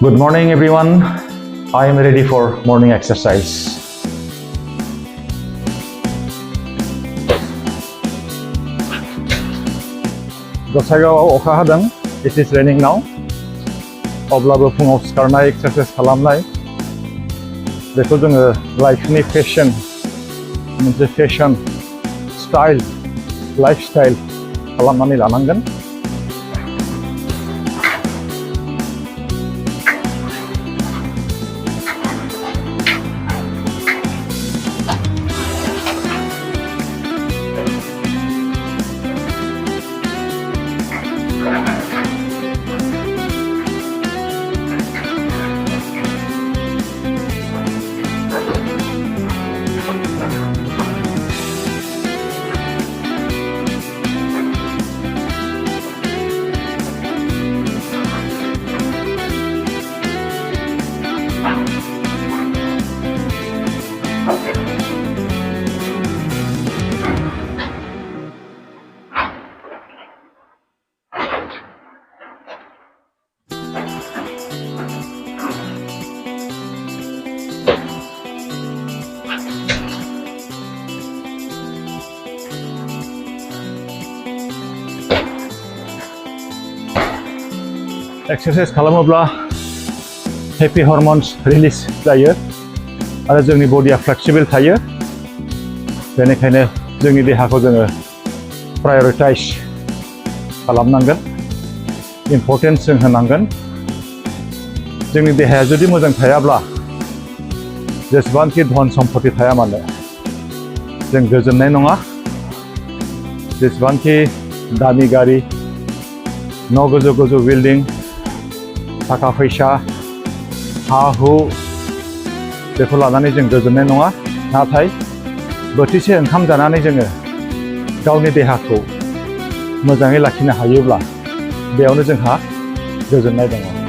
Good morning, everyone. I am ready for morning exercise. गसाइगावआव अखा हादों. It is raining now. अब्लाबो फुङाव सिखारनाय एक्सारसाइज खालामनाय बेखौ जोङो लाइफनि फेशन मोनसे फेशन स्टाइल लाइफ स्टाइल खालामनानै लानांगोन. एक्सारसाइज खालामोब्ला हेपि हर्मोन्स रिलिज जायो आरो जोंनि बडिया फ्लेक्सिबल थायो. बेनिखायनो जोंनि देहाखौ जोङो प्रायरिटाइज खालामनांगोन, इम्परटेन्स जों होनांगोन. जोंनि देहाया जुदि मोजां थायाब्ला जेसेबांखि धन सम्पति थाया मानो जों गोजोननाय नङा. जेसेबांखि दामि गारि, न' गोजौ गोजौ बिल्डिं, थाखा फैसा, हा हु बेखौ लानानै जों गोजोननाय नङा. नाथाय बोथिसे ओंखाम जानानै जोङो गावनि देहाखौ मोजाङै लाखिनो हायोब्ला बेयावनो जोंहा गोजोननाय दङ.